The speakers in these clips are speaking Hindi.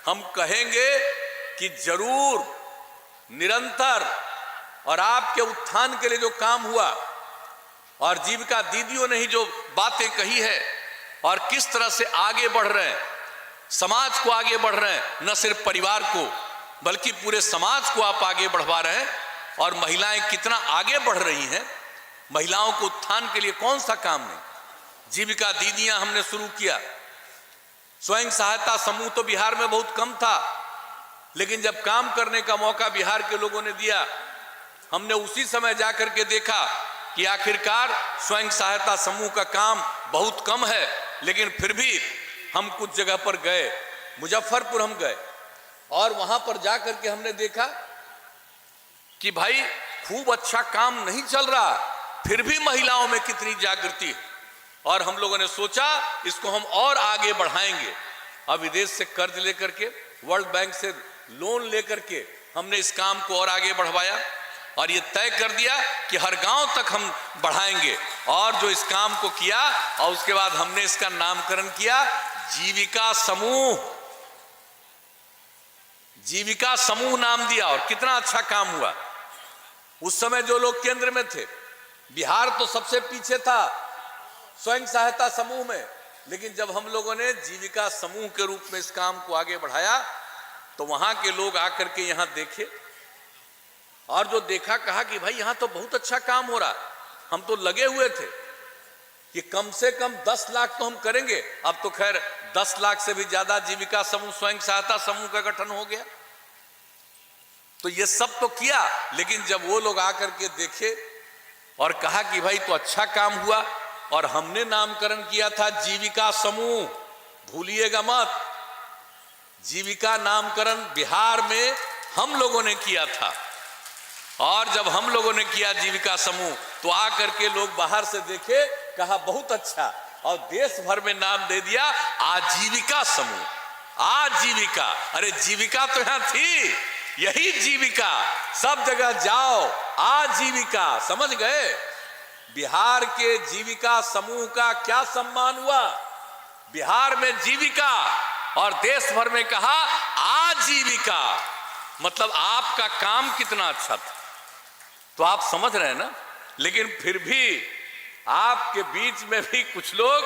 हम कहेंगे कि जरूर निरंतर और आपके उत्थान के लिए जो काम हुआ और जीविका दीदियों ने ही जो बातें कही है और किस तरह से आगे बढ़ रहे हैं, समाज को आगे बढ़ रहे हैं, न सिर्फ परिवार को बल्कि पूरे समाज को आप आगे बढ़वा रहे हैं। और महिलाएं कितना आगे बढ़ रही हैं, महिलाओं को उत्थान के लिए कौन सा काम नहीं। जीविका दीदियां हमने शुरू किया, स्वयं सहायता समूह तो बिहार में बहुत कम था, लेकिन जब काम करने का मौका बिहार के लोगों ने दिया, हमने उसी समय जाकर के देखा कि आखिरकार स्वयं सहायता समूह का काम बहुत कम है, लेकिन फिर भी हम कुछ जगह पर गए, मुजफ्फरपुर हम गए और वहां पर जाकर के हमने देखा कि भाई खूब अच्छा काम नहीं चल रहा, फिर भी महिलाओं में कितनी जागृति है। और हम लोगों ने सोचा इसको हम और आगे बढ़ाएंगे। अब विदेश से कर्ज लेकर के, वर्ल्ड बैंक से लोन लेकर के हमने इस काम को और आगे बढ़वाया और ये तय कर दिया कि हर गांव तक हम बढ़ाएंगे। और जो इस काम को किया और उसके बाद हमने इसका नामकरण किया जीविका समूह। जीविका समूह नाम दिया और कितना अच्छा काम हुआ। उस समय जो लोग केंद्र में थे, बिहार तो सबसे पीछे था स्वयं सहायता समूह में, लेकिन जब हम लोगों ने जीविका समूह के रूप में इस काम को आगे बढ़ाया तो वहां के लोग आकर के यहां देखे और जो देखा कहा कि भाई यहां तो बहुत अच्छा काम हो रहा। हम तो लगे हुए थे कि कम से कम 10 लाख तो हम करेंगे। अब तो खैर 10 लाख से भी ज्यादा जीविका समूह, स्वयं सहायता समूह का गठन हो गया। तो ये सब तो किया, लेकिन जब वो लोग आकर के देखे और कहा कि भाई तो अच्छा काम हुआ और हमने नामकरण किया था जीविका समूह, भूलिएगा मत, जीविका नामकरण बिहार में हम लोगों ने किया था। और जब हम लोगों ने किया जीविका समूह तो आकर के लोग बाहर से देखे, कहा बहुत अच्छा, और देश भर में नाम दे दिया आजीविका समूह। आजीविका, अरे जीविका तो यहां थी, यही जीविका, सब जगह जाओ आजीविका, समझ गए। बिहार के जीविका समूह का क्या सम्मान हुआ, बिहार में जीविका और देश भर में कहा आजीविका, मतलब आपका काम कितना अच्छा था। तो आप समझ रहे हैं ना। लेकिन फिर भी आपके बीच में भी कुछ लोग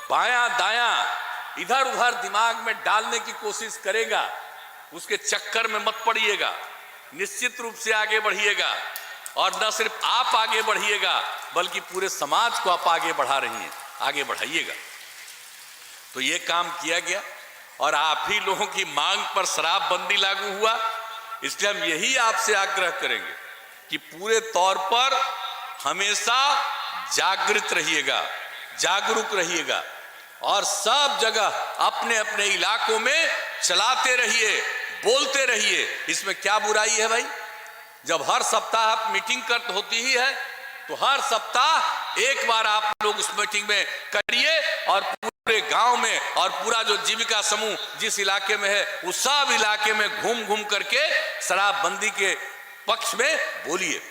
बायां दायां इधर उधर दिमाग में डालने की कोशिश करेगा, उसके चक्कर में मत पड़िएगा, निश्चित रूप से आगे बढ़िएगा। और न सिर्फ आप आगे बढ़िएगा बल्कि पूरे समाज को आप आगे बढ़ा रही हैं, आगे बढ़ाइएगा। तो ये काम किया गया और आप ही लोगों की मांग पर शराबबंदी लागू हुआ। इसलिए हम यही आपसे आग्रह करेंगे कि पूरे तौर पर हमेशा जागृत रहिएगा, जागरूक रहिएगा और सब जगह अपने अपने इलाकों में चलाते रहिए, बोलते रहिए। इसमें क्या बुराई है भाई। जब हर सप्ताह मीटिंग कर होती ही है तो हर सप्ताह एक बार आप लोग उस मीटिंग में करिए और पूरे गांव में और पूरा जो जीविका समूह जिस इलाके में है उस सब इलाके में घूम घूम करके शराबबंदी के पक्ष में बोलिए।